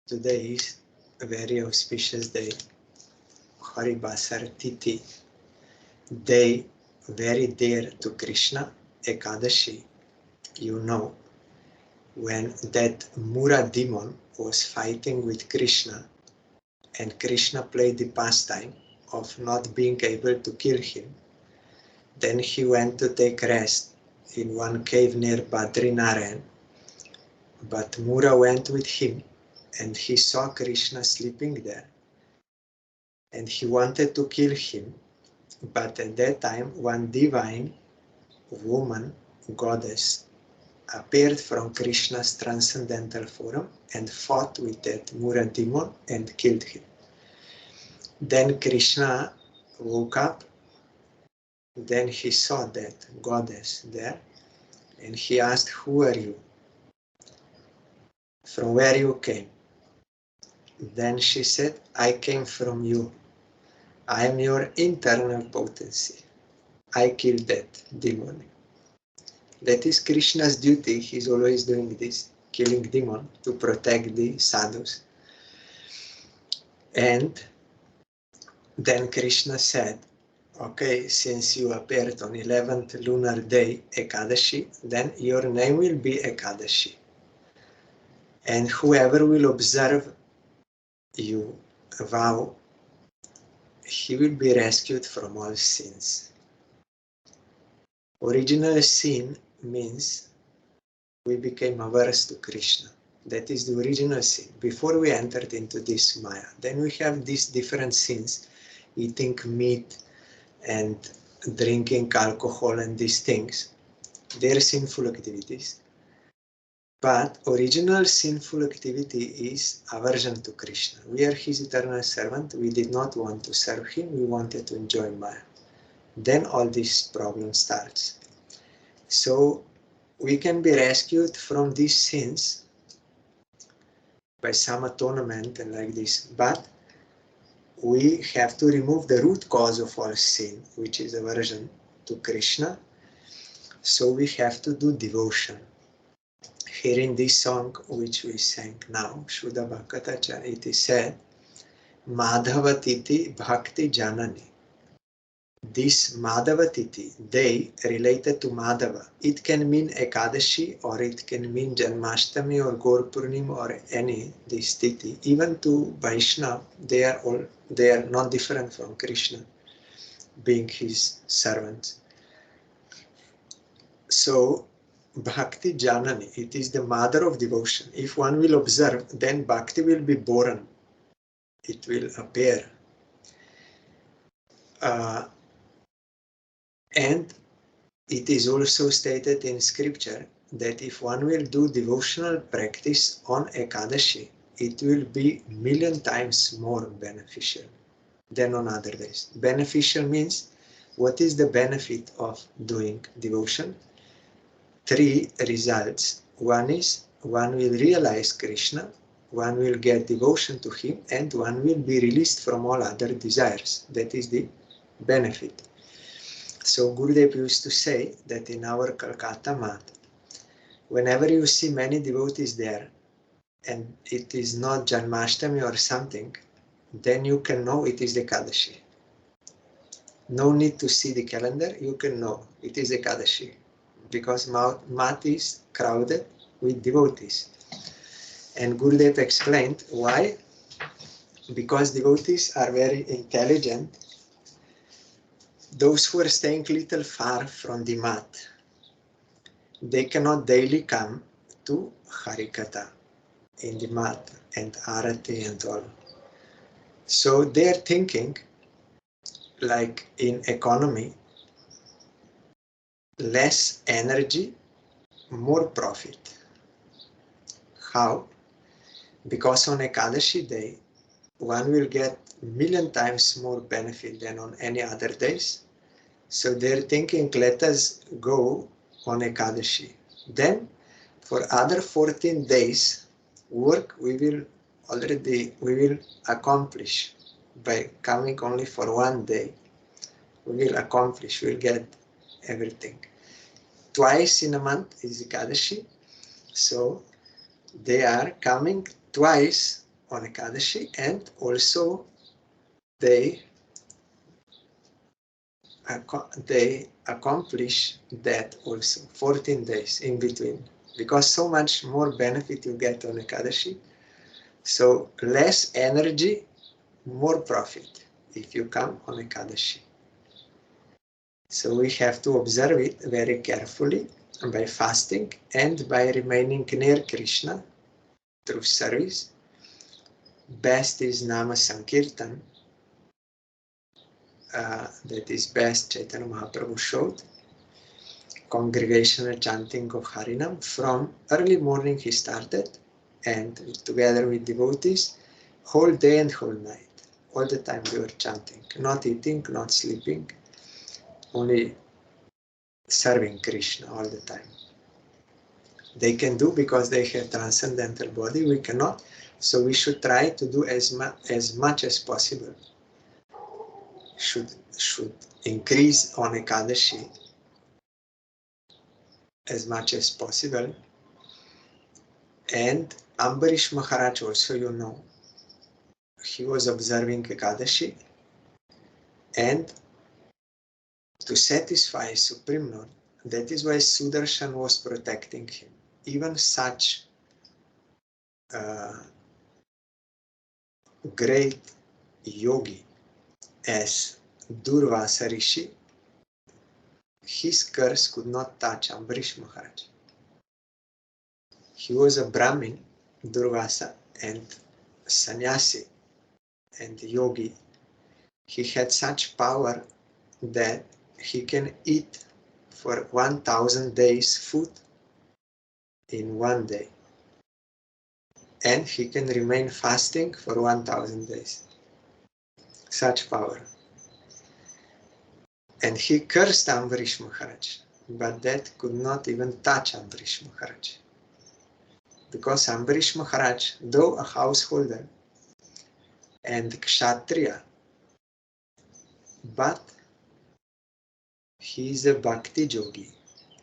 Today is a very auspicious day, Ekadashi Tithi, day very dear to Krishna, Ekadashi. You know, when that Mura demon was fighting with Krishna, and Krishna played the pastime of not being able to kill him, then he went to take rest in one cave near Badrinaran, but Mura went with him, and he saw Krishna sleeping there, and he wanted to kill him, but at that time one divine woman, goddess, appeared from Krishna's transcendental form and fought with that Mura demon and killed him. Then Krishna woke up, then he saw that goddess there, and he asked, "Who are you? From where you came?" Then she said, "I came from you. I am your internal potency. I killed that demon." That is Krishna's duty. He's always doing this, killing demon to protect the sadhus. And then Krishna said, "Okay, since you appeared on 11th lunar day, Ekadashi, then your name will be Ekadashi. And whoever will observe you vow, he will be rescued from all sins." Original sin means we became averse to Krishna. That is the original sin. Before we entered into this Maya, then we have these different sins, eating meat and drinking alcohol and these things. They are sinful activities. But original sinful activity is aversion to Krishna. We are his eternal servant. We did not want to serve him. We wanted to enjoy Maya. Then all this problem starts. So we can be rescued from these sins by some atonement and like this. But we have to remove the root cause of all sin, which is aversion to Krishna. So we have to do devotion. Here in this song, which we sang now, Shuddha Bhakatacha, it is said, Madhava Tithi Bhakti Janani. This Madhava Tithi, day related to Madhava, it can mean Ekadashi, or it can mean Janmashtami or Gaur Purnima or any this Tithi. Even to Vaishnava, they are not different from Krishna, being his servants. So Bhakti Janani, it is the mother of devotion. If one will observe, then Bhakti will be born. It will appear. And it is also stated in scripture that if one will do devotional practice on Ekadashi, it will be 1,000,000 times more beneficial than on other days. Beneficial means, what is the benefit of doing devotion? 3 results. One is, one will realize Krishna, one will get devotion to him, and one will be released from all other desires. That is the benefit. So Gurudev used to say that in our Calcutta Math, whenever you see many devotees there, and it is not Janmashtami or something, then you can know it is Ekadashi. No need to see the calendar, you can know it is Ekadashi, because Math is crowded with devotees. And Gurudev explained why. Because devotees are very intelligent. Those who are staying little far from the mat, they cannot daily come to Harikatha in the mat and Arati and all. So they are thinking, like in economy, less energy, more profit. How? Because on Ekadashi day, one will get 1,000,000 times more benefit than on any other days. So they're thinking, let us go on Ekadashi. Then for other 14 days work we will accomplish by coming only for one day. We will accomplish, we'll get everything. twice in a month is Ekadashi. So they are coming twice on Ekadashi, and also they accomplish that also 14 days in between, because so much more benefit you get on Ekadashi. So less energy, more profit if you come on Ekadashi. So we have to observe it very carefully by fasting and by remaining near Krishna through service. Best is Nama Sankirtan. That is best Chaitanya Mahaprabhu showed. Congregational chanting of Harinam. From early morning he started, and together with devotees, whole day and whole night. All the time they were chanting, not eating, not sleeping, only serving Krishna all the time. They can do because they have transcendental body, we cannot, so we should try to do as much as possible. Should increase on Ekadashi as much as possible. And Ambarish Maharaj also, you know, he was observing Ekadashi, and to satisfy Supreme Lord, that is why Sudarshan was protecting him. Even such great yogi as Durvasa Rishi, his curse could not touch Ambarish Maharaj. He was a Brahmin, Durvasa, and sannyasi and yogi. He had such power that he can eat for 1000 days food in one day, and he can remain fasting for 1000 days. Such power. And he cursed Ambarish Maharaj, but that could not even touch Ambarish Maharaj, because Ambarish Maharaj, though a householder and kshatriya, but he is a bhakti yogi.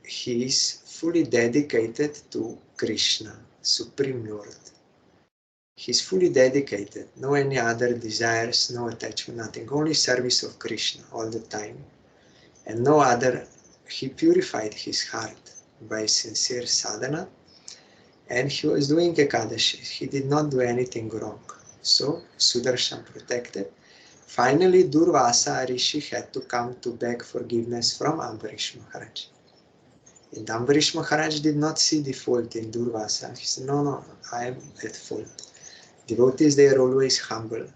He is fully dedicated to Krishna, Supreme Lord. He is fully dedicated, no any other desires, no attachment, nothing, only service of Krishna all the time, and no other. He purified his heart by sincere sadhana, and he was doing Ekadashi. He did not do anything wrong. So Sudarshan protected. Finally, Durvasa Rishi had to come to beg forgiveness from Ambarish Maharaj. And Ambarish Maharaj did not see the fault in Durvasa. He said, no, I am at fault. Devotees, they are always humble.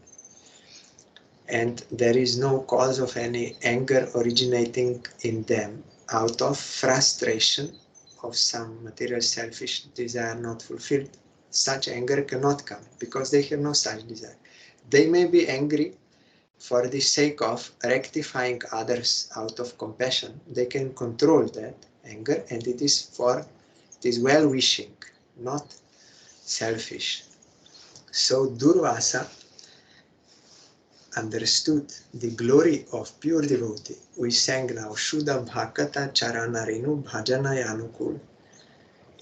And there is no cause of any anger originating in them out of frustration of some material selfish desire not fulfilled. Such anger cannot come because they have no such desire. They may be angry for the sake of rectifying others out of compassion. They can control that anger, and it is well-wishing, not selfish. So Durvasa understood the glory of pure devotee. We sang now, Shuddha Bhakata Charanarinu Bhajana Yanukul.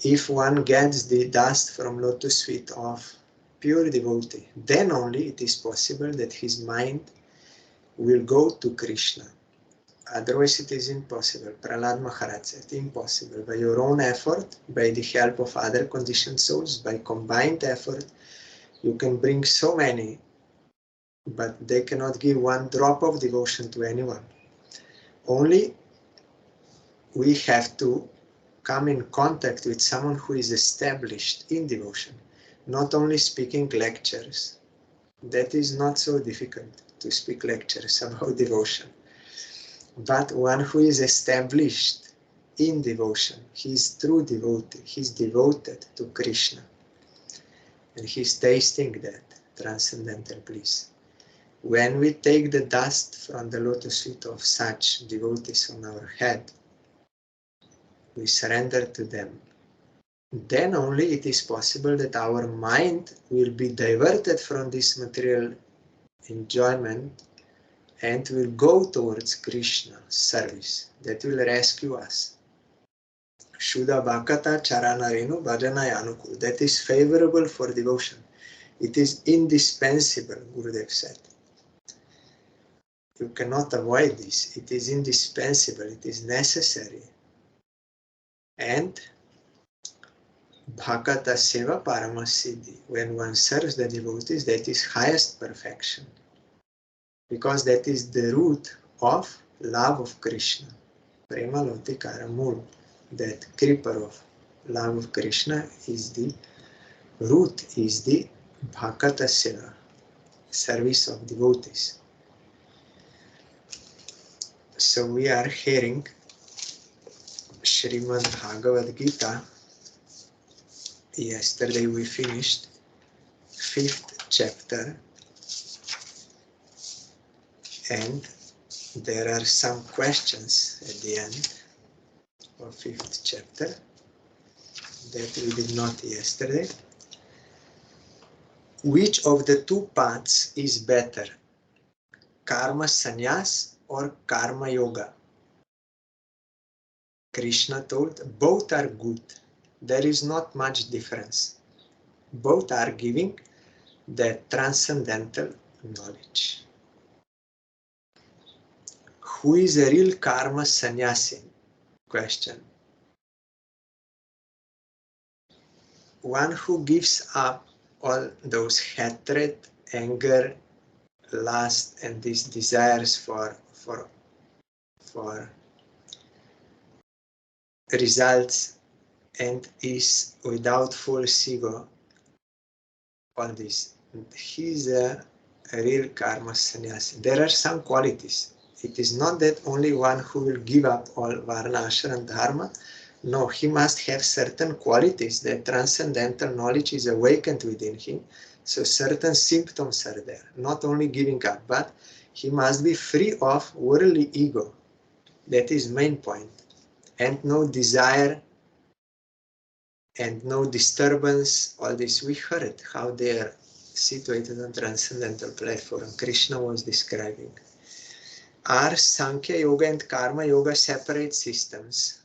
If one gets the dust from lotus feet of pure devotee, then only it is possible that his mind will go to Krishna. Otherwise it is impossible. Prahlad Maharaj said, impossible. By your own effort, by the help of other conditioned souls, by combined effort, you can bring so many, but they cannot give one drop of devotion to anyone. Only we have to come in contact with someone who is established in devotion, not only speaking lectures. That is not so difficult, to speak lectures about devotion. But one who is established in devotion, he is true devotee, he is devoted to Krishna, and he is tasting that transcendental bliss. When we take the dust from the lotus feet of such devotees on our head, we surrender to them. Then only it is possible that our mind will be diverted from this material enjoyment and will go towards Krishna service that will rescue us. Shuddha Bhakata Charanarenu Bhajanaya Anukul. That is favorable for devotion. It is indispensable, Gurudev said. You cannot avoid this. It is indispensable. It is necessary. And Bhakata Seva Paramasiddhi. When one serves the devotees, that is highest perfection. Because that is the root of love of Krishna. Prema Lotikara Mul. That creeper of love of Krishna is the root, is the Bhakata Seva, service of devotees. So we are hearing Srimad Bhagavad Gita. Yesterday we finished 5th chapter, and there are some questions at the end of 5th chapter that we did not yesterday. Which of the two paths is better, karma sannyas or karma yoga? Krishna told, both are good. There is not much difference. Both are giving the transcendental knowledge. Who is a real karma sannyasi? Question. One who gives up all those hatred, anger, lust, and these desires for results, and is without false ego, all this. He is a real karma sannyasi. There are some qualities. It is not that only one who will give up all varna, ashram, and dharma. No, he must have certain qualities. That transcendental knowledge is awakened within him. So certain symptoms are there. Not only giving up, but he must be free of worldly ego. That is main point. And no desire and no disturbance. All this we heard how they are situated on transcendental platform. Krishna was describing. Are Sankhya Yoga and Karma Yoga separate systems?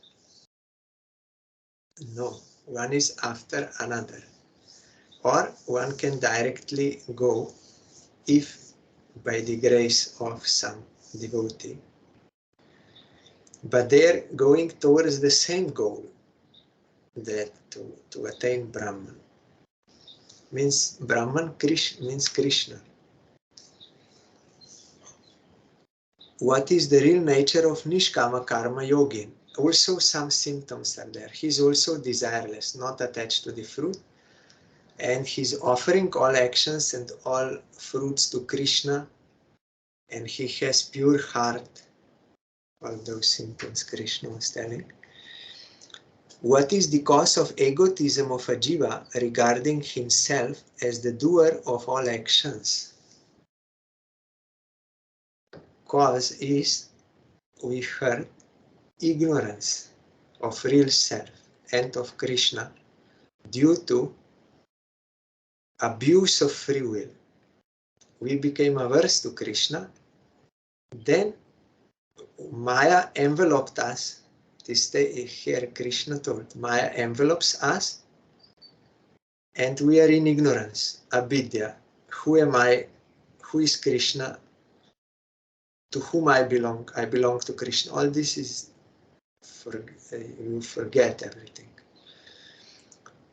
No, one is after another. Or one can directly go if by the grace of some devotee. But they are going towards the same goal, that to attain Brahman. Means Brahman means Krishna. What is the real nature of Nishkama Karma Yogin? Also some symptoms are there. He is also desireless, not attached to the fruit. And he's offering all actions and all fruits to Krishna. And he has pure heart. All those symptoms Krishna was telling. What is the cause of egotism of a Jiva regarding himself as the doer of all actions? Cause is, we heard, ignorance of real self and of Krishna due to abuse of free will. We became averse to Krishna, then Maya enveloped us. Here Krishna told, Maya envelopes us, and we are in ignorance, avidya. Who am I? Who is Krishna? To whom I belong? I belong to Krishna. All this is, you forget everything.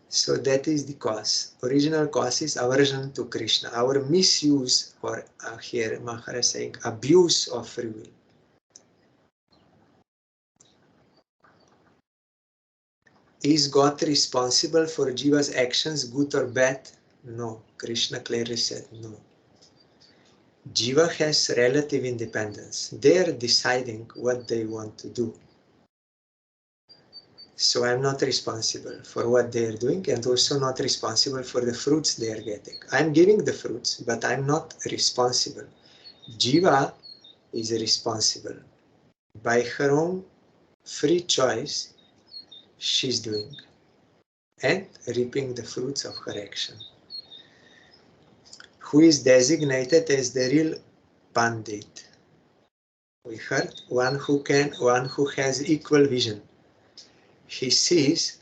So that is the cause. Original cause is aversion to Krishna. Our misuse, or here Maharaj is saying, abuse of free will. Is God responsible for Jiva's actions, good or bad? No. Krishna clearly said no. Jiva has relative independence. They are deciding what they want to do. So I'm not responsible for what they are doing, and also not responsible for the fruits they are getting. I'm giving the fruits, but I'm not responsible. Jiva is responsible. By her own free choice, she's doing and reaping the fruits of her action. Who is designated as the real Pandit? We heard one who has equal vision. he sees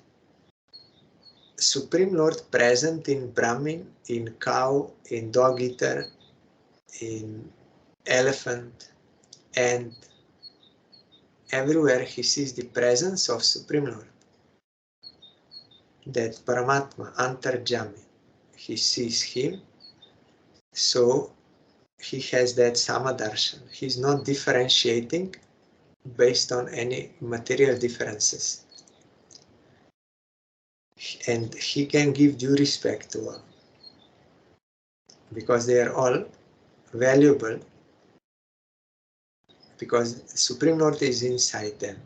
Supreme Lord present in Brahmin, in cow, in dog eater, in elephant, and everywhere he sees the presence of Supreme Lord. That Paramatma, Antarjami, he sees him, so he has that Samadarshan. He's not differentiating based on any material differences. And he can give due respect to all, because they are all valuable, because Supreme Lord is inside them.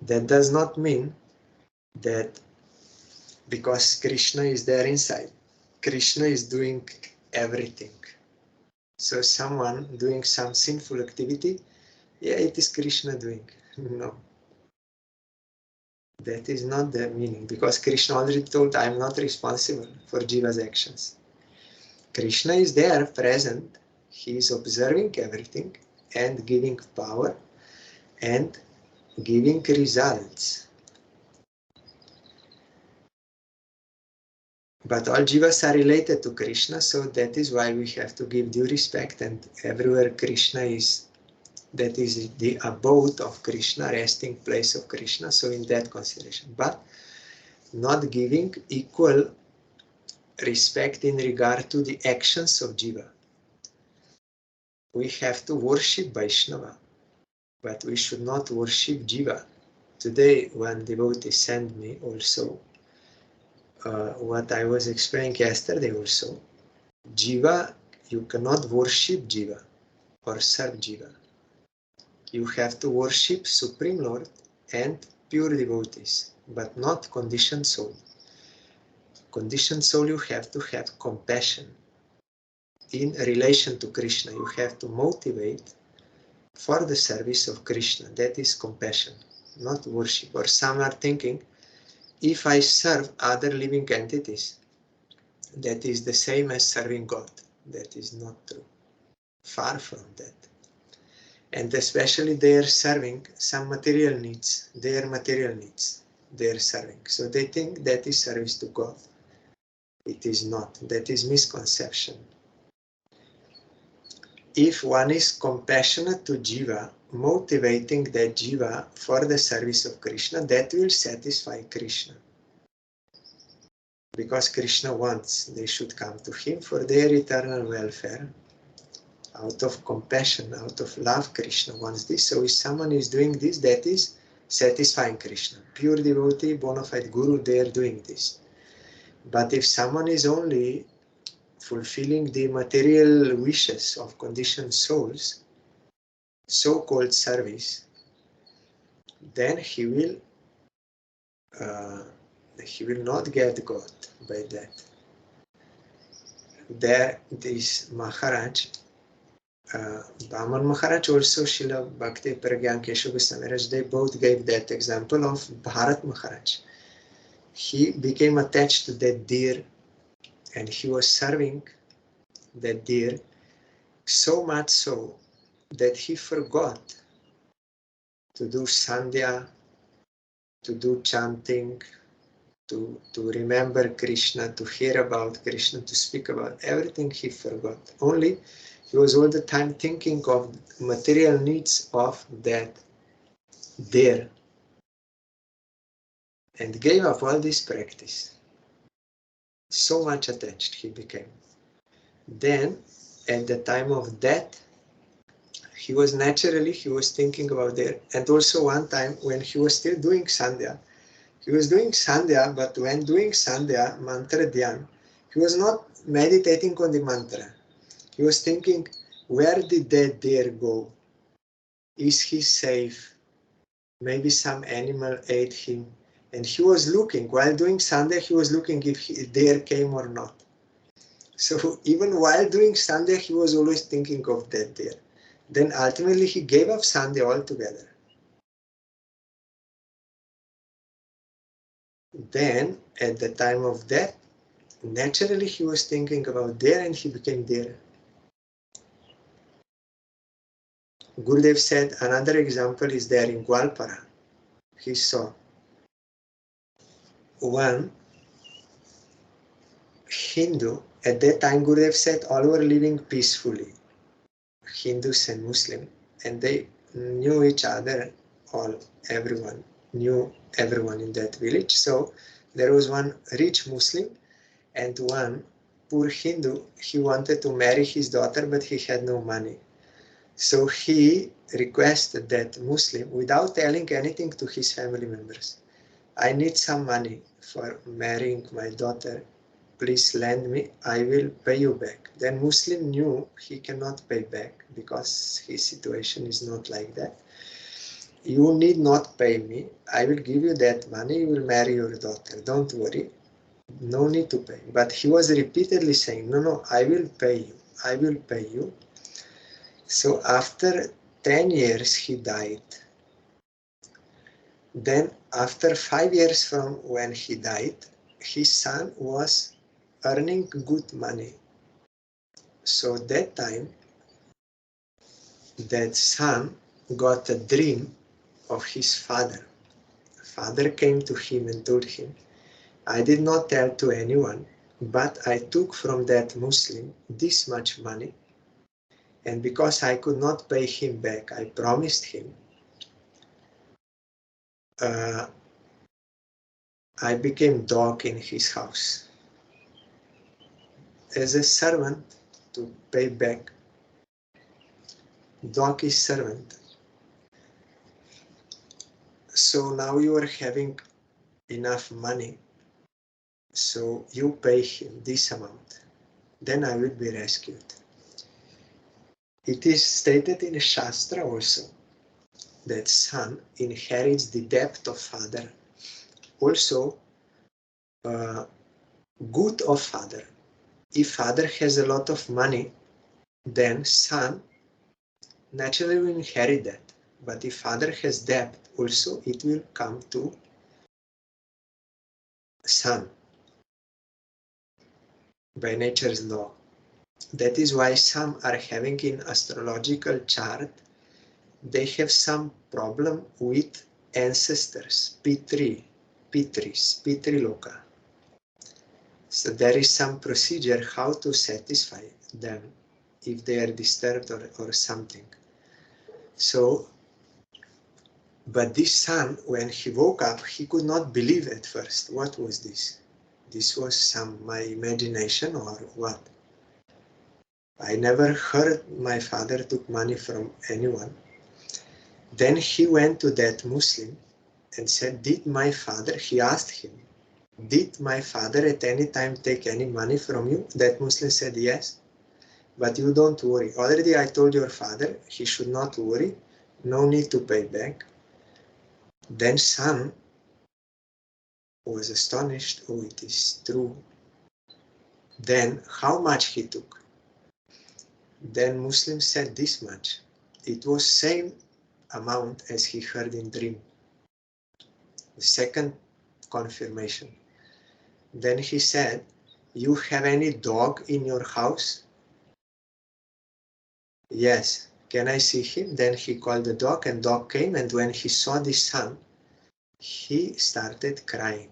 That does not mean that because Krishna is there inside, Krishna is doing everything. So someone doing some sinful activity, yeah, it is Krishna doing. No. That is not the meaning, because Krishna already told, I am not responsible for Jiva's actions. Krishna is there, present, he is observing everything and giving power and giving results. But all Jivas are related to Krishna, so that is why we have to give due respect, and everywhere Krishna is, that is the abode of Krishna, resting place of Krishna, so in that consideration. But not giving equal respect in regard to the actions of Jiva. We have to worship Vaishnava, but we should not worship Jiva. Today, one devotee sent me also what I was explaining yesterday also. Jiva, you cannot worship Jiva or serve Jiva. You have to worship Supreme Lord and pure devotees, but not conditioned soul. Conditioned soul, you have to have compassion. In relation to Krishna, you have to motivate for the service of Krishna. That is compassion, not worship. Or some are thinking, if I serve other living entities, that is the same as serving God. That is not true. Far from that. And especially they are serving some material needs, their material needs, they are serving. So they think that is service to God. It is not. That is misconception. If one is compassionate to Jiva, motivating that Jiva for the service of Krishna, that will satisfy Krishna. Because Krishna wants they should come to him for their eternal welfare. Out of compassion, out of love, Krishna wants this. So if someone is doing this, that is satisfying Krishna. Pure devotee, bona fide guru, they are doing this. But if someone is only fulfilling the material wishes of conditioned souls, so-called service, then he will not get God by that. There, this Maharaj, Brahman Maharaj, also Srila Bhakti Pragyan Keshav Goswami Maharaj, they both gave that example of Bharat Maharaj. He became attached to that deer and he was serving that deer so much so that he forgot to do sandhya, to do chanting, to remember Krishna, to hear about Krishna, to speak about everything. He forgot. Only he was all the time thinking of material needs of that deer and gave up all this practice. So much attached he became. Then, at the time of death, he was thinking about there. And also one time when he was still doing sandhya, he was doing sandhya, but when doing sandhya, mantra dhyan, he was not meditating on the mantra. He was thinking, where did that deer go? Is he safe? Maybe some animal ate him. And he was looking, while doing sandhya, he was looking if deer came or not. So even while doing sandhya, he was always thinking of that deer. Then ultimately he gave up sandhya altogether. Then, at the time of death, naturally he was thinking about deer and he became deer. Gurudev said another example is there in Gwalpara. He saw one Hindu, at that time Gurudev said all were living peacefully, Hindus and Muslim, and they knew each other, everyone knew everyone in that village. So there was one rich Muslim and one poor Hindu. He wanted to marry his daughter, but he had no money. So he requested that Muslim, without telling anything to his family members, I need some money for marrying my daughter. Please lend me, I will pay you back. Then Muslim knew he cannot pay back because his situation is not like that. You need not pay me, I will give you that money, you will marry your daughter, don't worry, no need to pay. But he was repeatedly saying, no, I will pay you, I will pay you. So after 10 years he died. Then after 5 years from when he died, his son was earning good money. So that time, that son got a dream of his father. Father came to him and told him, I did not tell to anyone, but I took from that Muslim this much money, and because I could not pay him back, I promised him, I became dog in his house as a servant to pay back. Dog is servant. So now you are having enough money, so you pay him this amount, then I will be rescued. It is stated in Shastra also that son inherits the debt of father. Also, good of father. If father has a lot of money, then son naturally will inherit that. But if father has debt, also it will come to son by nature's law. That is why some are having in astrological chart, they have some problem with ancestors, Pitris, Pitri Loka. So there is some procedure how to satisfy them if they are disturbed or something. So, but this son, when he woke up, he could not believe at first. What was this? This was my imagination or what? I never heard my father took money from anyone. Then he went to that Muslim and said, did my father, he asked him, did my father at any time take any money from you? That Muslim said, yes, but you don't worry. Already I told your father, he should not worry, no need to pay back. Then son was astonished, oh, it is true. Then how much he took? Then Muslim said this much. It was same amount as he heard in dream. The second confirmation. Then he said, you have any dog in your house? Yes. Can I see him? Then he called the dog and dog came, and when he saw the son, he started crying,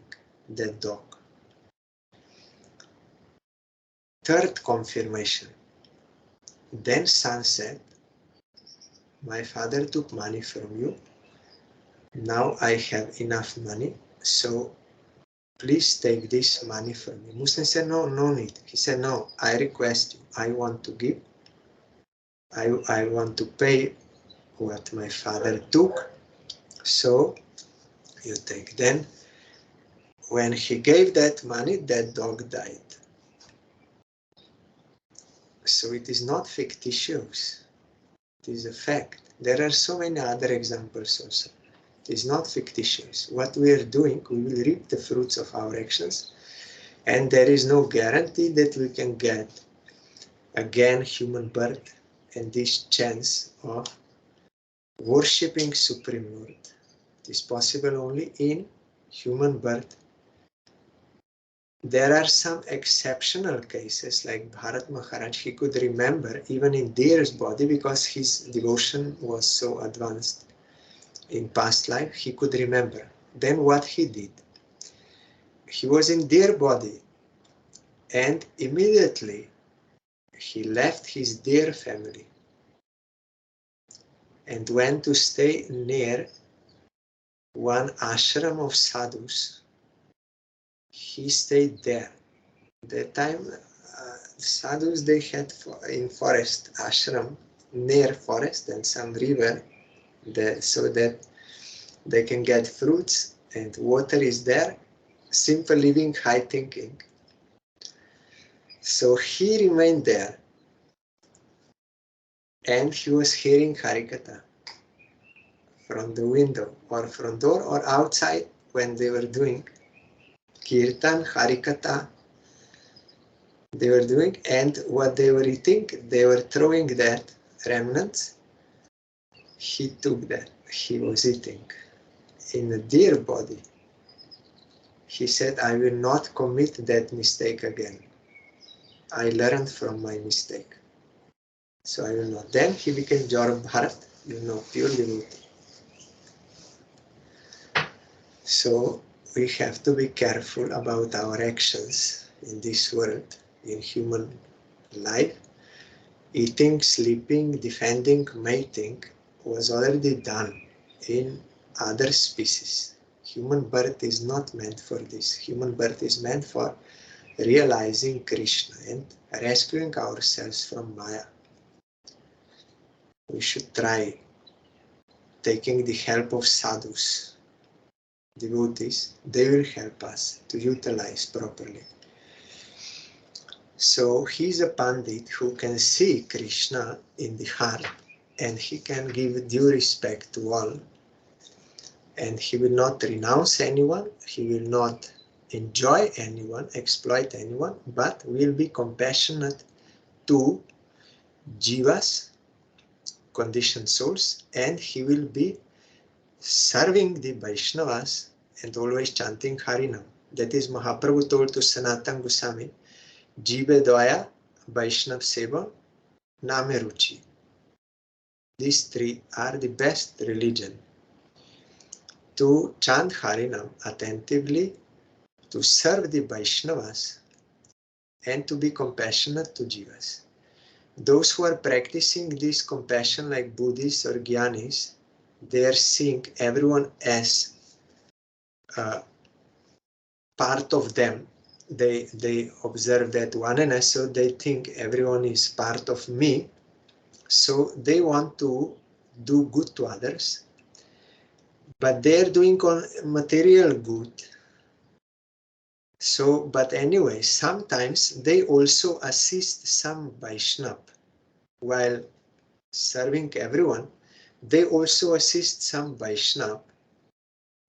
that dog. Third confirmation. Then son said, my father took money from you. Now I have enough money, so please take this money from me. Muslim said, no, no need. He said, no, I request you. I want to give. I want to pay what my father took. So you take. Then when he gave that money, that dog died. So it is not fictitious. It is a fact. There are so many other examples also. It is not fictitious. What we are doing, we will reap the fruits of our actions, and there is no guarantee that we can get again human birth and this chance of worshipping Supreme Lord. It is possible only in human birth. There are some exceptional cases like Bharat Maharaj. He could remember even in deer's body because his devotion was so advanced. In past life, he could remember. Then what he did? he was in deer body, and immediately he left his deer family and went to stay near one ashram of sadhus. He stayed there. That time, sadhus, they had in forest ashram, near forest and some river, so that they can get fruits and water is there. Simple living, high thinking. So he remained there, and he was hearing Harikatha from the window or from door or outside when they were doing Kirtan, Harikatha. They were doing, and what they were eating, they were throwing that remnants. He took that. He was eating in a deer body. He said, I will not commit that mistake again. I learned from my mistake. So I will not. Then he became Jor Bharat, pure devotee. So we have to be careful about our actions in this world, in human life. Eating, sleeping, defending, mating was already done in other species. Human birth is not meant for this. Human birth is meant for realizing Krishna and rescuing ourselves from Maya. We should try taking the help of sadhus, devotees. They will help us to utilize properly. So he is a Pandit who can see Krishna in the heart, and he can give due respect to all. And he will not renounce anyone, he will not enjoy anyone, exploit anyone, but will be compassionate to Jivas, conditioned souls, and he will be serving the Vaishnavas and always chanting Harinam. That is, Mahaprabhu told to Sanatana Goswami, Jiva Dvaya, Vaishnav Seva, Name Ruchi. These three are the best religion. To chant Harinam attentively, to serve the Vaishnavas, and to be compassionate to Jivas. Those who are practicing this compassion like Buddhists or Jnanis, they are seeing everyone as part of them. They observe that oneness, so they think everyone is part of me. So they want to do good to others, but they're doing material good. So, but anyway, sometimes they also assist some Vaishnava while serving everyone. They also assist some Vaishnava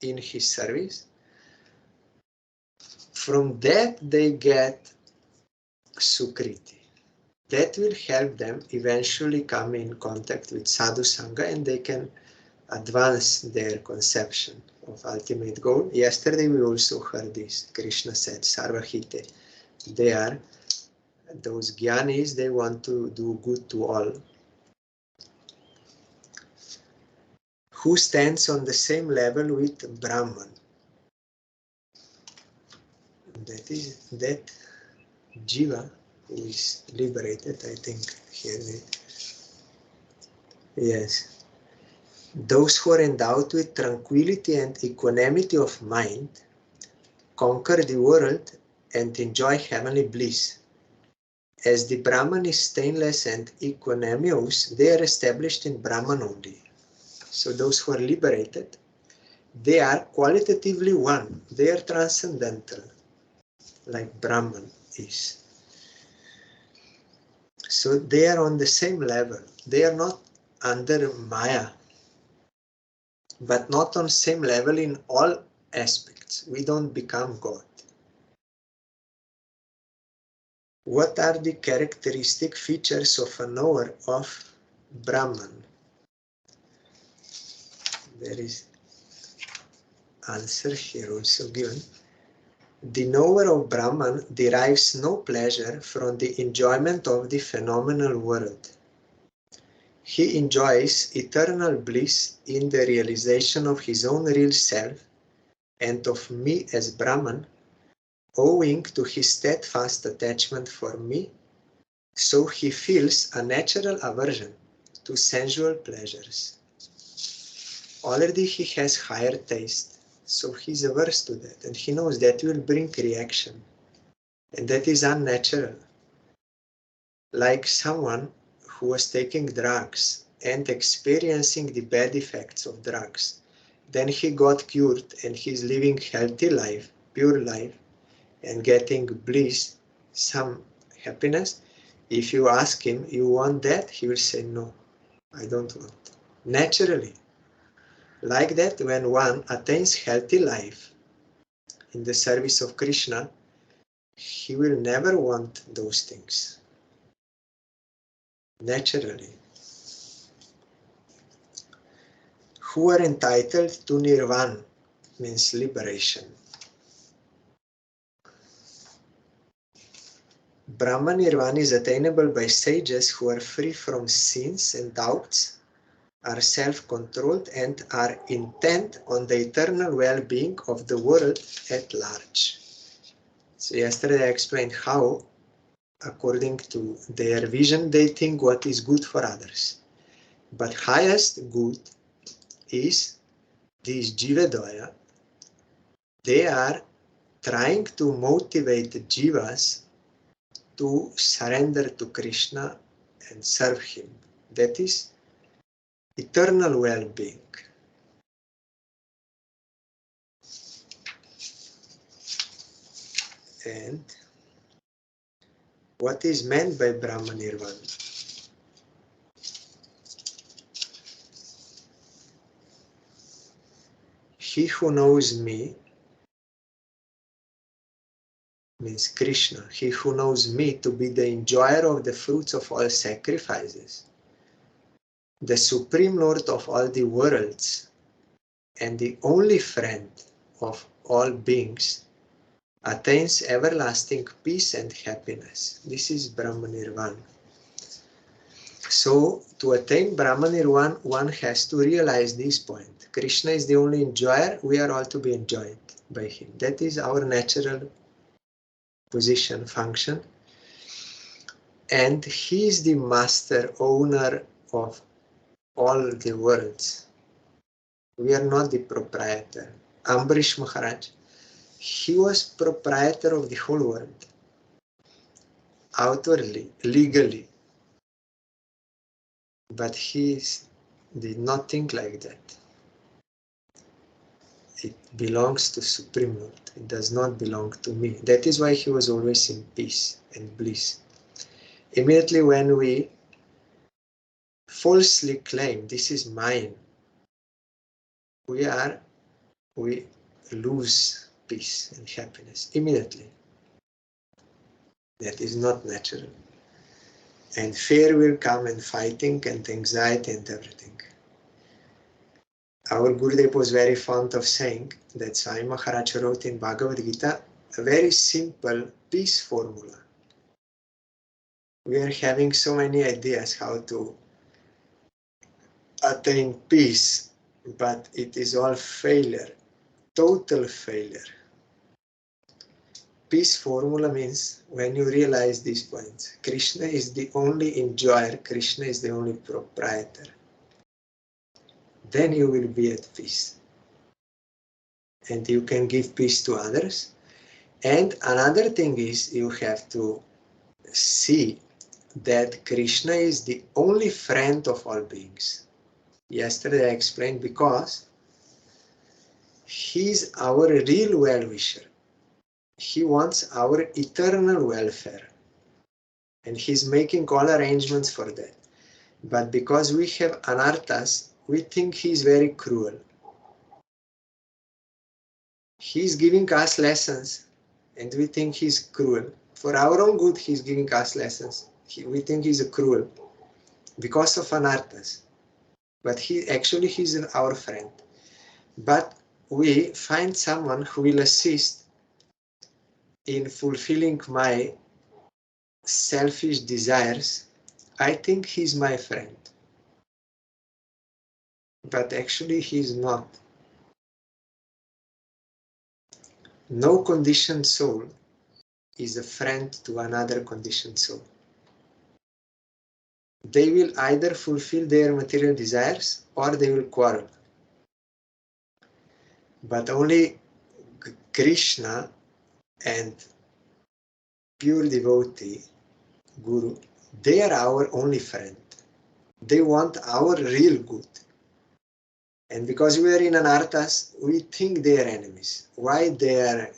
in his service. From that they get Sukriti. That will help them eventually come in contact with Sadhu Sangha, and they can advance their conception of ultimate goal. Yesterday we also heard this. Krishna said, Sarvahite. They are those Jnanis, they want to do good to all. Who stands on the same level with Brahman? That is that Jiva who is liberated, I think. Here yes. Those who are endowed with tranquility and equanimity of mind conquer the world and enjoy heavenly bliss. As the Brahman is stainless and equanimous, they are established in Brahman only. So those who are liberated, they are qualitatively one. They are transcendental, like Brahman is. So they are on the same level. They are not under Maya, but not on same level in all aspects. We don't become God. What are the characteristic features of a knower of Brahman? There is answer here also given. The knower of Brahman derives no pleasure from the enjoyment of the phenomenal world. He enjoys eternal bliss in the realization of his own real self and of me as Brahman, owing to his steadfast attachment for me, so he feels a natural aversion to sensual pleasures. Already he has higher taste, so he's averse to that, and he knows that will bring reaction, and that is unnatural. Like someone who was taking drugs and experiencing the bad effects of drugs. Then he got cured and he's living healthy life, pure life, and getting bliss, some happiness. If you ask him, you want that? He will say, no, I don't want. Naturally. Like that, when one attains healthy life in the service of Krishna, he will never want those things. Naturally. Who are entitled to nirvana, means liberation. Brahman nirvana is attainable by sages who are free from sins and doubts, are self-controlled, and are intent on the eternal well-being of the world at large. So yesterday I explained how, according to their vision, they think what is good for others. But highest good is this Jiva. They are trying to motivate the Jivas to surrender to Krishna and serve him. That is eternal well-being. And what is meant by Brahman Nirvana? He who knows me, means Krishna, he who knows me to be the enjoyer of the fruits of all sacrifices, the supreme Lord of all the worlds, and the only friend of all beings, attains everlasting peace and happiness. This is Brahman Nirvana. So, to attain Brahman Nirvana, one has to realize this point. Krishna is the only enjoyer, we are all to be enjoyed by him. That is our natural position, function. And he is the master, owner of all the worlds. We are not the proprietor. Ambarish Maharaj, he was proprietor of the whole world. Outwardly, legally. But he did not think like that. It belongs to Supreme Lord. It does not belong to me. That is why he was always in peace and bliss. Immediately when we falsely claim this is mine, we lose peace and happiness immediately. That is not natural. And fear will come, and fighting and anxiety and everything. Our Gurudev was very fond of saying that Swami Maharaj wrote in Bhagavad Gita a very simple peace formula. We are having so many ideas how to attain peace, but it is all failure, total failure. Peace formula means when you realize these points, Krishna is the only enjoyer, Krishna is the only proprietor. Then you will be at peace. And you can give peace to others. And another thing is you have to see that Krishna is the only friend of all beings. Yesterday I explained because he is our real well-wisher. He wants our eternal welfare. And he's making all arrangements for that. But because we have anarthas, we think he's very cruel. He's giving us lessons and we think he's cruel. For our own good, he's giving us lessons. We think he's cruel because of anarthas. But he's our friend. But we find someone who will assist in fulfilling my selfish desires. I think he's my friend. But actually he's not. No conditioned soul is a friend to another conditioned soul. They will either fulfill their material desires or they will quarrel. But only Krishna and pure devotee, Guru, they are our only friend. They want our real good. And because we are in anarthas, we think they are enemies. Why they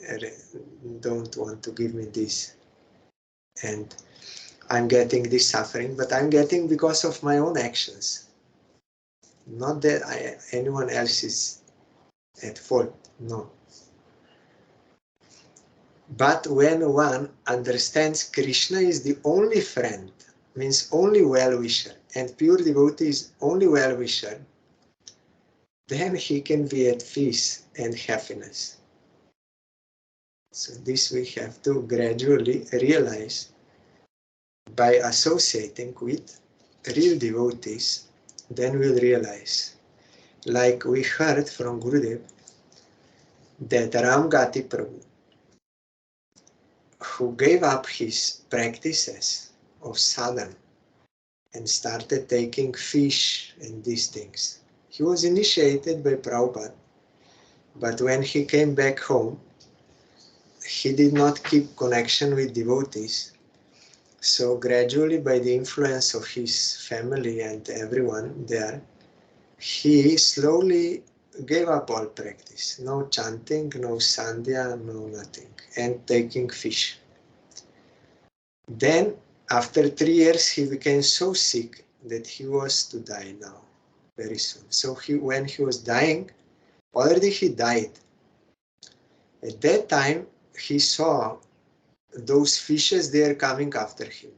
don't want to give me this? And I'm getting this suffering, but I'm getting because of my own actions. Not that anyone else is at fault, no. But when one understands Krishna is the only friend, means only well-wisher, and pure devotee is only well-wisher, then he can be at peace and happiness. So this we have to gradually realize by associating with real devotees. Then we'll realize, like we heard from Gurudev, that Ramgati Prabhu, who gave up his practices of sadhana and started taking fish and these things. He was initiated by Prabhupada, but when he came back home, he did not keep connection with devotees. So gradually, by the influence of his family and everyone there, he slowly gave up all practice. No chanting, no sandhya, no nothing, and taking fish. Then, after 3 years, he became so sick that he was to die now, very soon. So when he was dying, already he died. At that time, he saw those fishes, they are coming after him.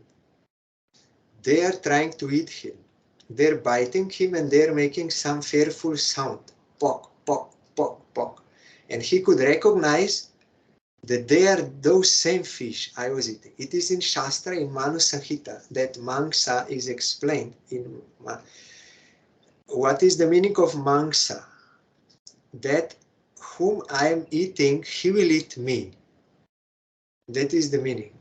They are trying to eat him. They're biting him and they're making some fearful sound. Pock, pock, pock, pock. And he could recognize that they are those same fish I was eating. It is in Shastra, in Manu Samhita, that Mangsa is explained. What is the meaning of Mangsa? That whom I am eating, he will eat me. That is the meaning.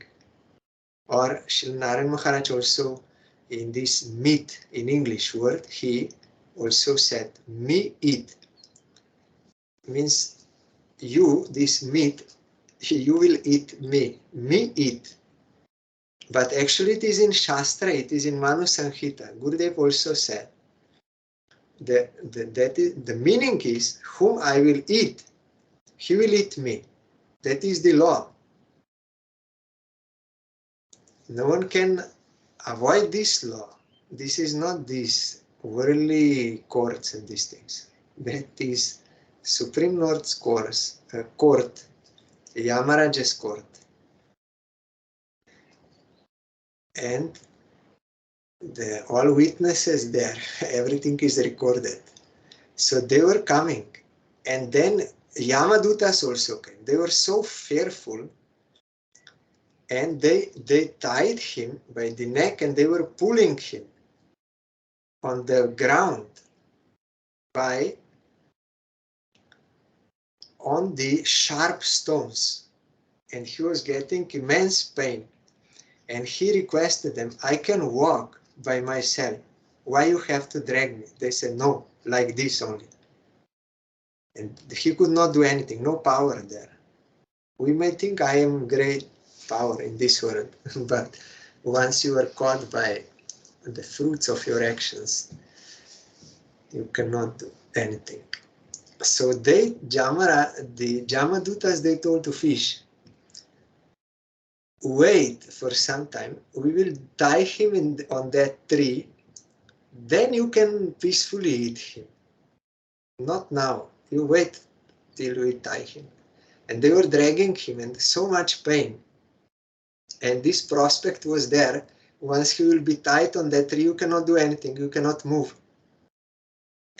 Or Sri Narayan Maharaj also, in this meat, in English word, he also said, me eat. Means you, this meat, you will eat me. Me eat. But actually it is in Shastra, it is in Manu Samhita. Gurudev also said, the meaning is, whom I will eat, he will eat me. That is the law. No one can avoid this law. This is not these worldly courts and these things. That is Supreme Lord's court, Yamaraja's court. And all witnesses there, everything is recorded. So they were coming. And then Yamadutas also came. They were so fearful. And they tied him by the neck and they were pulling him on the ground on the sharp stones. And he was getting immense pain. And he requested them, I can walk by myself. Why you have to drag me? They said, no, like this only. And he could not do anything, no power there. We may think I am great power in this world, but once you are caught by the fruits of your actions, you cannot do anything. So the Jamadutas, they told to fish, wait for some time, we will tie him on that tree, then you can peacefully eat him. Not now, you wait till we tie him. And they were dragging him in so much pain. And this prospect was there. Once he will be tied on that tree, you cannot do anything, you cannot move.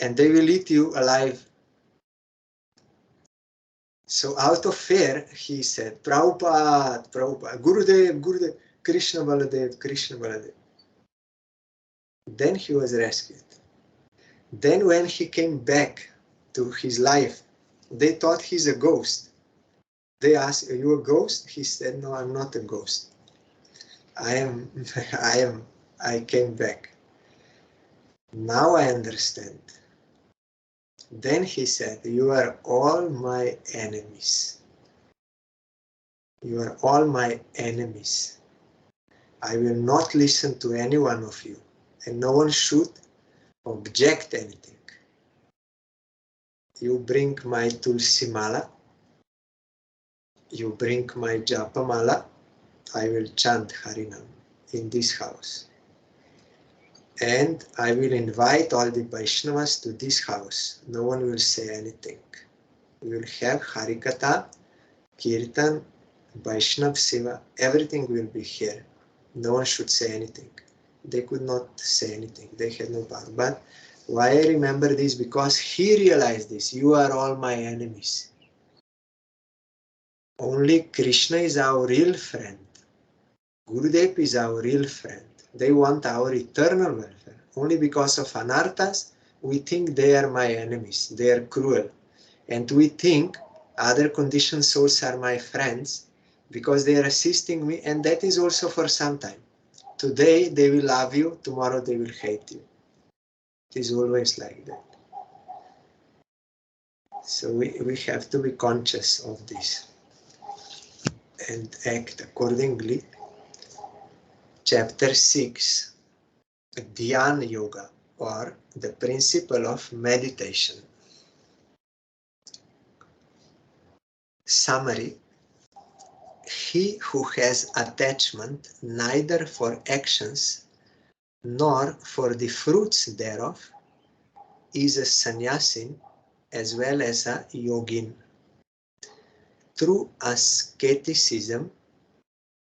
And they will eat you alive. So out of fear, he said, Prabhupada, Gurudev, Krishna Baladev. Then he was rescued. Then when he came back to his life, they thought he's a ghost. They asked, are you a ghost? He said, no, I'm not a ghost. I came back. Now I understand. Then he said, you are all my enemies. You are all my enemies. I will not listen to any one of you, and no one should object anything. You bring my Tulsi Mala, you bring my Japa Mala, I will chant Harinam in this house. And I will invite all the Vaishnavas to this house. No one will say anything. We will have Harikatha, Kirtan, Vaishnav Seva, everything will be here. No one should say anything. They could not say anything. They had no power. But why I remember this? Because he realized this. You are all my enemies. Only Krishna is our real friend. Gurudev is our real friend. They want our eternal welfare. Only because of anarthas, we think they are my enemies. They are cruel. And we think other conditioned souls are my friends because they are assisting me, and that is also for some time. Today they will love you, tomorrow they will hate you. It is always like that. So we have to be conscious of this and act accordingly. Chapter 6, Dhyana Yoga, or the principle of meditation. Summary: he who has attachment neither for actions nor for the fruits thereof is a sannyasin as well as a yogin. True asceticism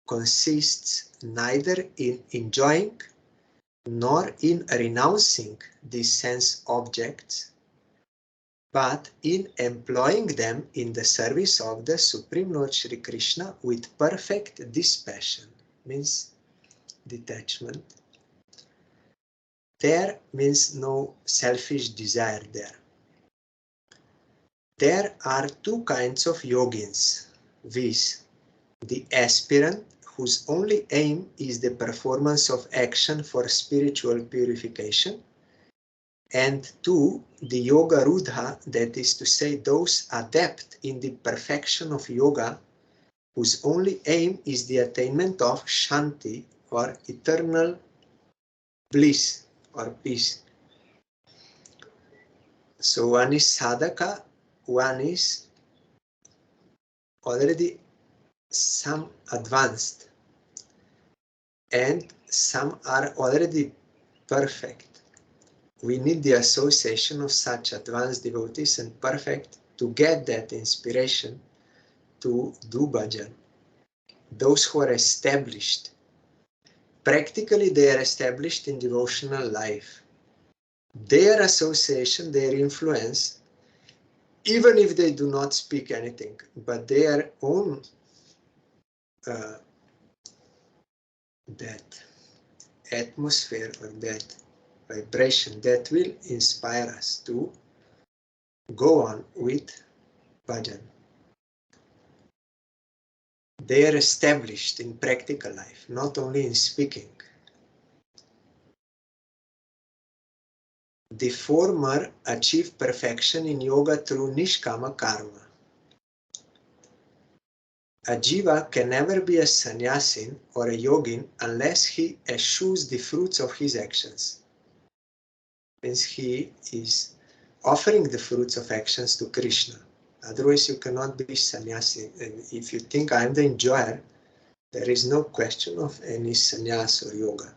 consists neither in enjoying nor in renouncing these sense objects, but in employing them in the service of the Supreme Lord Shri Krishna with perfect dispassion, means detachment. There means no selfish desire there. There are two kinds of yogins, viz. The aspirant whose only aim is the performance of action for spiritual purification, and two, the yoga rudha, that is to say those adept in the perfection of yoga whose only aim is the attainment of shanti, or eternal bliss or peace. So one is sadhaka, one is already some advanced, and some are already perfect. We need the association of such advanced devotees and perfect to get that inspiration to do bhajan. Those who are established, practically they are established in devotional life. Their association, their influence, even if they do not speak anything, but their own that atmosphere or that vibration, that will inspire us to go on with bhajan. They are established in practical life, not only in speaking. The former achieve perfection in yoga through nishkama karma. A jiva can never be a sannyasin or a yogin unless he eschews the fruits of his actions. Means he is offering the fruits of actions to Krishna. Otherwise you cannot be sannyasi. And if you think I am the enjoyer, there is no question of any sannyas or yoga.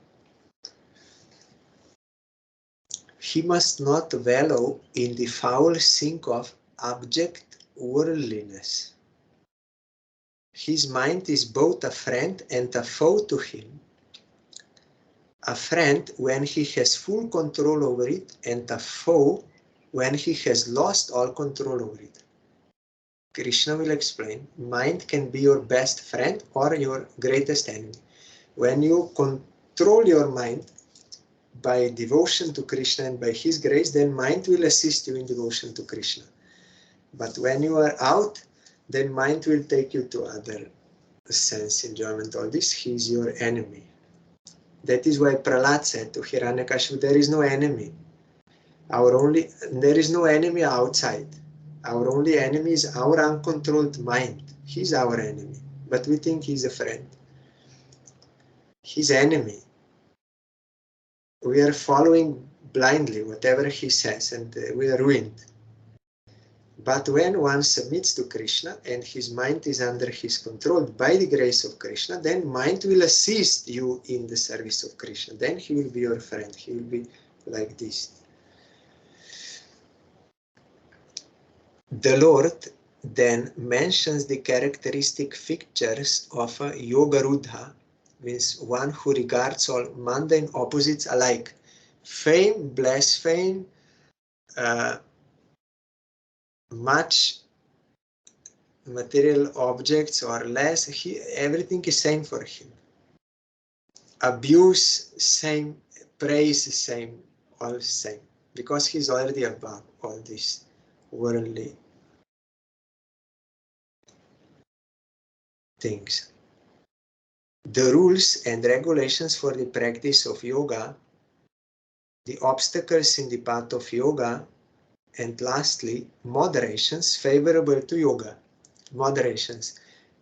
He must not wallow in the foul sink of abject worldliness. His mind is both a friend and a foe to him. A friend when he has full control over it, and a foe when he has lost all control over it. Krishna will explain, mind can be your best friend or your greatest enemy. When you control your mind by devotion to Krishna and by his grace, then mind will assist you in devotion to Krishna. But when you are out then mind will take you to other sense enjoyment. All this, he is your enemy. That is why Prahlad said to Hiranyakashipu, there is no enemy. There is no enemy outside. Our only enemy is our uncontrolled mind. He's our enemy, but we think he's a friend. His enemy. We are following blindly whatever he says, and we are ruined. But when one submits to Krishna and his mind is under his control by the grace of Krishna, then mind will assist you in the service of Krishna. Then he will be your friend. He will be like this. The Lord then mentions the characteristic features of a Yogarudha, means one who regards all mundane opposites alike. Fame, blaspheme, much material objects or less, everything is same for him. Abuse, same. Praise, same. All same. Because he's already above all these worldly things. The rules and regulations for the practice of yoga, the obstacles in the path of yoga, and lastly, moderations favorable to yoga. Moderations.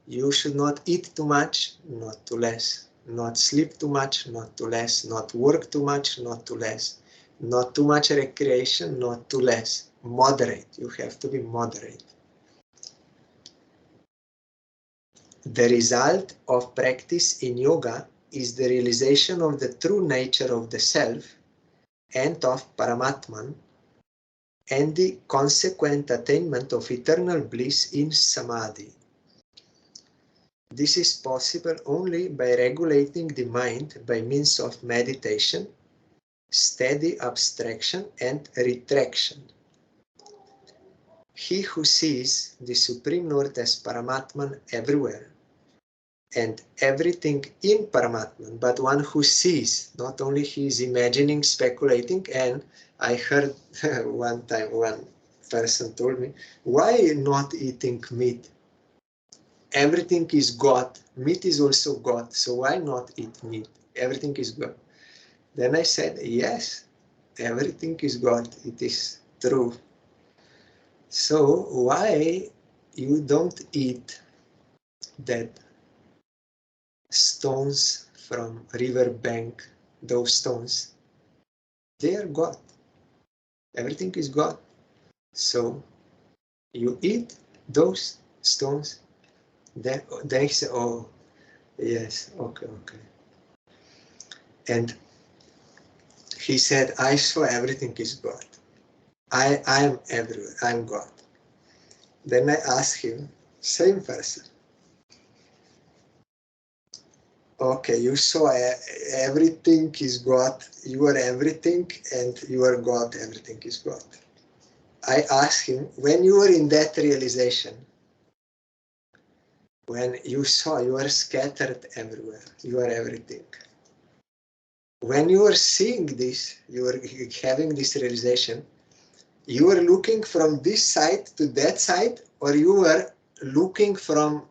You should not eat too much, not too less. Not sleep too much, not too less. Not work too much, not too less. Not too much recreation, not too less. Moderate. You have to be moderate. The result of practice in yoga is the realization of the true nature of the self and of Paramatman, and the consequent attainment of eternal bliss in samadhi. This is possible only by regulating the mind by means of meditation, steady abstraction, and retraction. He who sees the Supreme Lord as Paramatman everywhere and everything in Paramatman, but one who sees, not only he is imagining, speculating. And I heard one time one person told me, why not eating meat? Everything is God. Meat is also God. So why not eat meat? Everything is God. Then I said, yes, everything is God. It is true. So why you don't eat that stones from river bank, those stones? They are God. Everything is God. So you eat those stones. Then they say, oh, yes, okay. And he said, I saw everything is God. I am everywhere. I am God. Then I asked him, same person. Okay, you saw everything is God. You are everything, and you are God. Everything is God. I asked him, when you were in that realization, when you saw you are scattered everywhere, you are everything. When you are seeing this, you are having this realization, you are looking from this side to that side, or you are looking from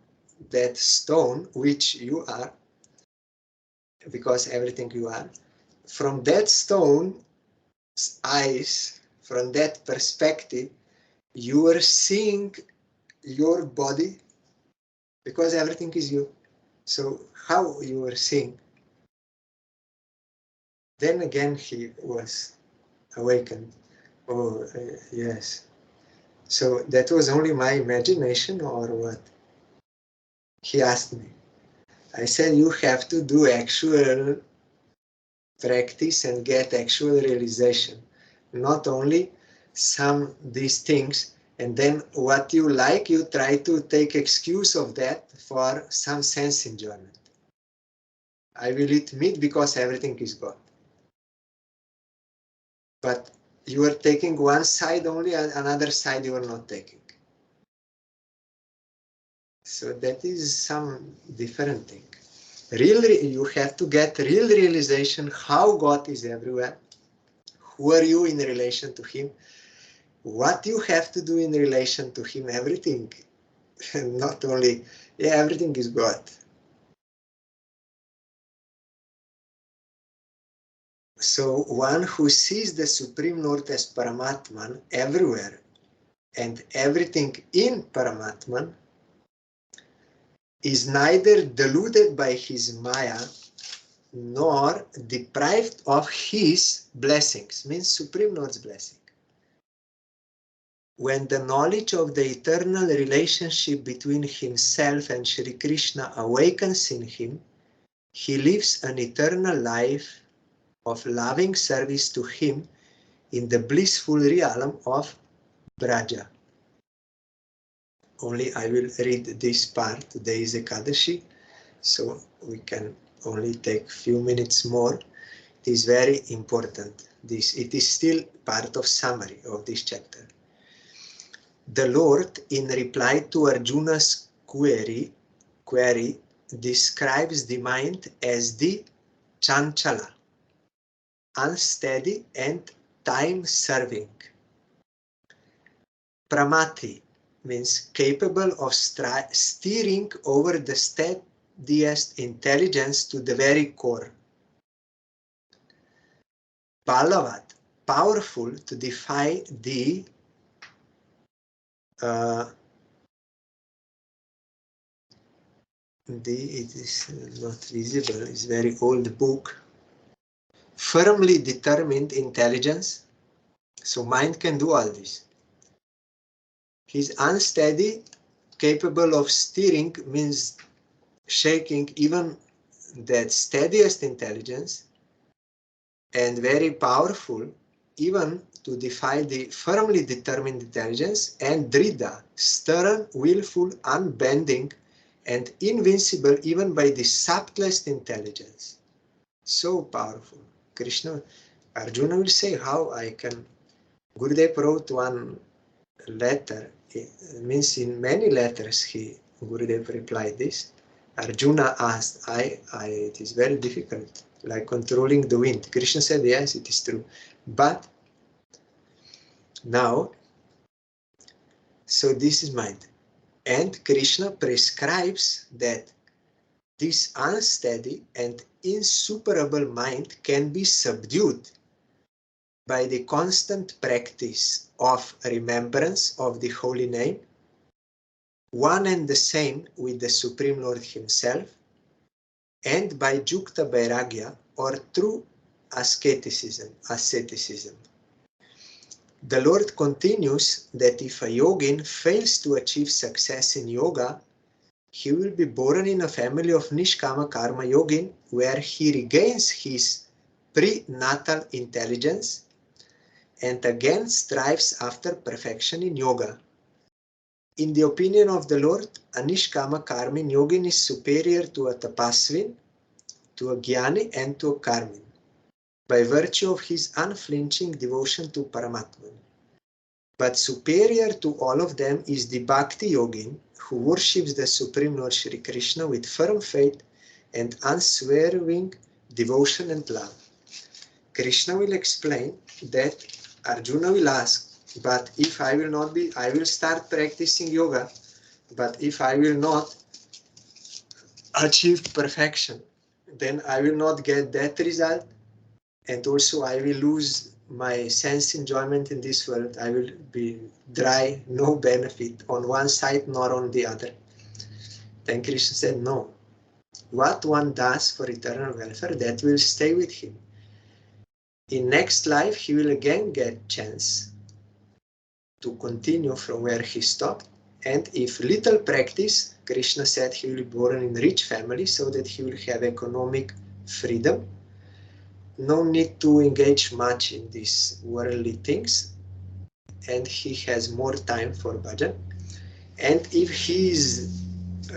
that stone, which you are, because everything you are, from that stone's eyes, from that perspective, you are seeing your body, because everything is you. So how you are seeing? Then again he was awakened. Oh, yes. So that was only my imagination or what? He asked me. I said, you have to do actual practice and get actual realization. Not only these things, and then what you like, you try to take excuse of that for some sense enjoyment. I will eat meat because everything is God. But you are taking one side only, and another side you are not taking. So that is some different thing. Really, you have to get real realization how God is everywhere. Who are you in relation to Him? What you have to do in relation to Him? Everything. Not only, yeah, everything is God. So one who sees the Supreme Lord as Paramatman everywhere and everything in Paramatman is neither deluded by his Maya nor deprived of his blessings, means Supreme Lord's blessing. When the knowledge of the eternal relationship between himself and Sri Krishna awakens in him, he lives an eternal life of loving service to him in the blissful realm of Braja. Only I will read this part. Today is Ekadashi, so we can only take few minutes more. It is very important. It is still part of summary of this chapter. The Lord, in reply to Arjuna's query, describes the mind as the chanchala, unsteady and time-serving. Pramati means capable of steering over the steadiest intelligence to the very core. Balavat, powerful to defy it is not visible, it's very old book. Firmly determined intelligence, so mind can do all this. He's unsteady, capable of steering means shaking even that steadiest intelligence, and very powerful even to defy the firmly determined intelligence, and drida, stern, willful, unbending, and invincible even by the subtlest intelligence. So powerful. Krishna, Arjuna will say how I can. Gurudev wrote one letter, it means in many letters Gurudev replied this. Arjuna asked, it is very difficult, like controlling the wind. Krishna said, yes, it is true. But now, so this is mind. And Krishna prescribes that this unsteady and insuperable mind can be subdued by the constant practice of remembrance of the holy name, one and the same with the Supreme Lord himself, and by Jukta Vairagya, or true asceticism. The Lord continues that if a yogin fails to achieve success in yoga, he will be born in a family of Nishkama Karma yogin, where he regains his prenatal intelligence and again strives after perfection in yoga. In the opinion of the Lord, a Nishkama Karmin yogin is superior to a Tapasvin, to a Jnani, and to a Karmin, by virtue of his unflinching devotion to Paramatman. But superior to all of them is the Bhakti yogin, who worships the Supreme Lord Shri Krishna with firm faith and unswerving devotion and love. Krishna will explain that Arjuna will ask, but if I will start practicing yoga, but if I will not achieve perfection, then I will not get that result, and also I will lose my sense enjoyment in this world. I will be dry, no benefit on one side nor on the other. Then Krishna said, no. What one does for eternal welfare, that will stay with him. In next life, he will again get chance to continue from where he stopped. And if little practice, Krishna said he will be born in a rich family so that he will have economic freedom. No need to engage much in these worldly things, and he has more time for bhajan. And if he is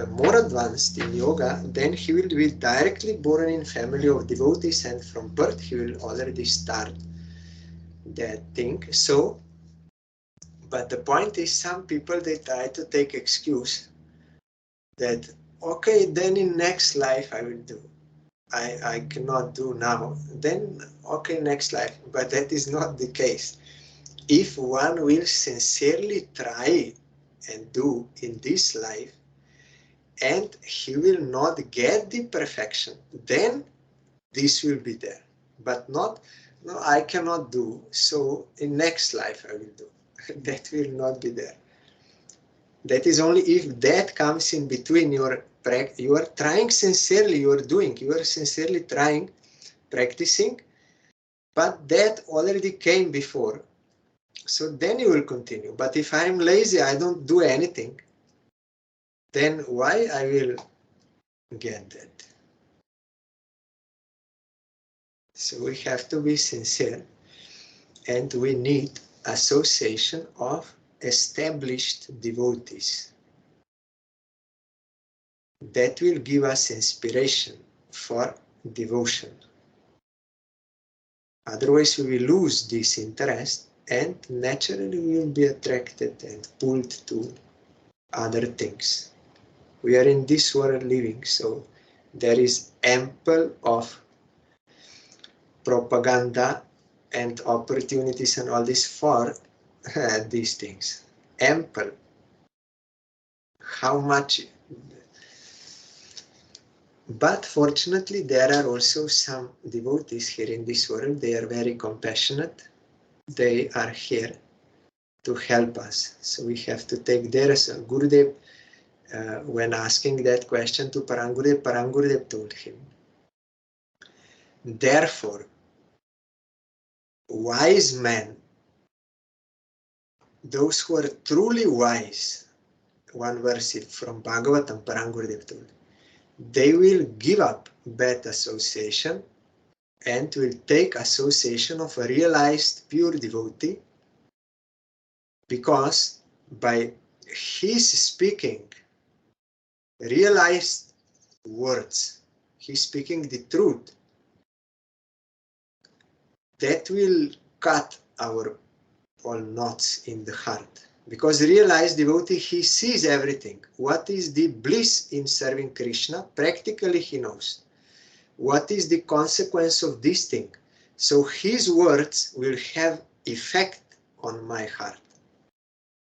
more advanced in yoga, then he will be directly born in family of devotees, and from birth he will already start that thing. So, but the point is, some people, they try to take excuse that, okay, then in next life I will do. I cannot do now. Then, okay, next life. But that is not the case. If one will sincerely try and do in this life, and he will not get the perfection, then this will be there. But not, no, I cannot do, so in next life I will do. That will not be there. That is only if that comes in between you are trying sincerely, you are sincerely trying, practicing, but that already came before. So then you will continue. But if I am lazy, I don't do anything, then why I will get that? So we have to be sincere, and we need association of established devotees. That will give us inspiration for devotion. Otherwise, we will lose this interest, and naturally we will be attracted and pulled to other things. We are in this world living, so there is ample of propaganda and opportunities and all this for these things. Ample. How much? But fortunately, there are also some devotees here in this world. They are very compassionate. They are here to help us. So we have to take their Gurudev. When asking that question to Parangurudev told him, therefore, wise men, those who are truly wise, one verse from Bhagavatam, Parangurudev told, they will give up bad association and will take association of a realized pure devotee, because by his speaking realized words, he's speaking the truth, that will cut our all knots in the heart. Because realized devotee, he sees everything. What is the bliss in serving Krishna? Practically he knows. What is the consequence of this thing? So his words will have effect on my heart.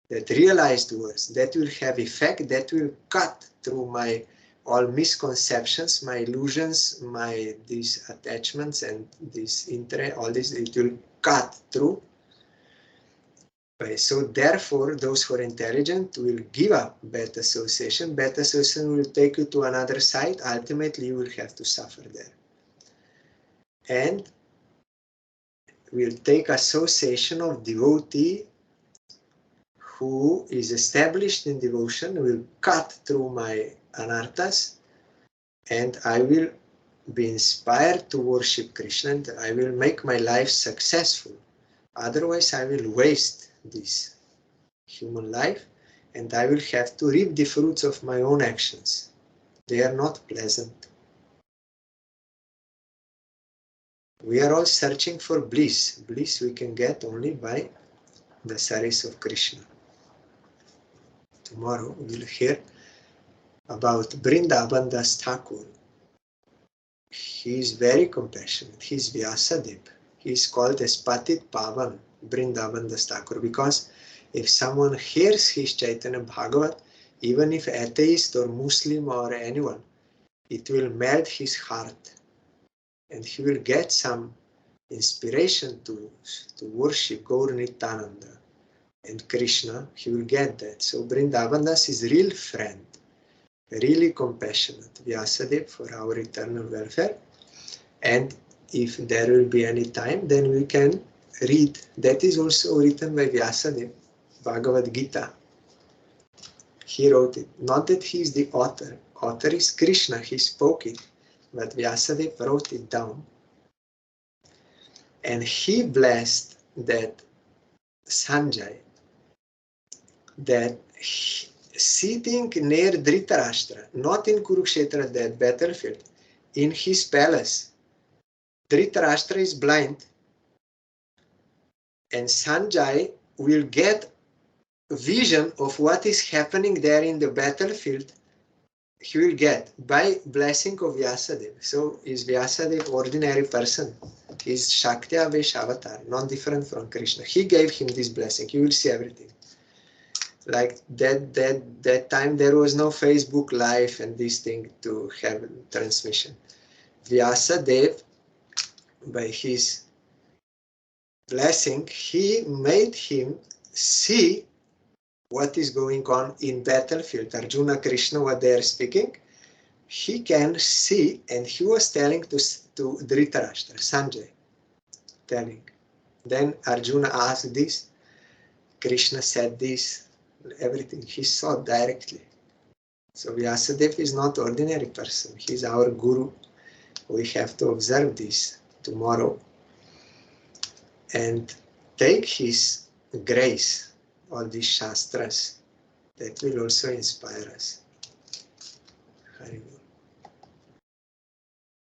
That realized words, that will have effect, that will cut through my all misconceptions, my illusions, my these attachments and this interest, all this, it will cut through. So therefore, those who are intelligent will give up bad association. Bad association will take you to another side. Ultimately, you will have to suffer there. And will take association of devotee who is established in devotion, will cut through my anarthas, and I will be inspired to worship Krishna, and I will make my life successful. Otherwise, I will waste this human life, and I will have to reap the fruits of my own actions. They are not pleasant. We are all searching for bliss. Bliss we can get only by the service of Krishna. Tomorrow we'll hear about Vrindavan Das Thakur. He is very compassionate. He is Vyasadeva. He is called as Patit Pavan, Vrindavan Das Thakur, because if someone hears his Chaitanya Bhagavat, even if atheist or Muslim or anyone, it will melt his heart, and he will get some inspiration to worship Gaur Nityananda and Krishna. He will get that. So Vrindavan Das is real friend, really compassionate, Vyasadeva, for our eternal welfare. And if there will be any time, then we can read. That is also written by Vyasadeva, Bhagavad Gita. He wrote it. Not that he is the author. Author is Krishna. He spoke it. But Vyasadeva wrote it down. And he blessed that Sanjay, that sitting near Dhritarashtra, not in Kurukshetra, that battlefield, in his palace, Dhritarashtra is blind, and Sanjay will get vision of what is happening there in the battlefield. He will get by blessing of Vyasadeva. So is Vyasadeva ordinary person? He is Shakti Avesh Avatar, non different from Krishna. He gave him this blessing. He will see everything. Like that time there was no Facebook Live and this thing to have transmission. Vyasadev, by his blessing, he made him see what is going on in battlefield. Arjuna, Krishna, what they are speaking, he can see, and he was telling to Dhritarashtra, Sanjay, telling. Then Arjuna asked this, Krishna said this, everything. He saw directly. So Vyasadeva is not ordinary person. He's our guru. We have to observe this tomorrow and take his grace, all these shastras, that will also inspire us. Hari Bol.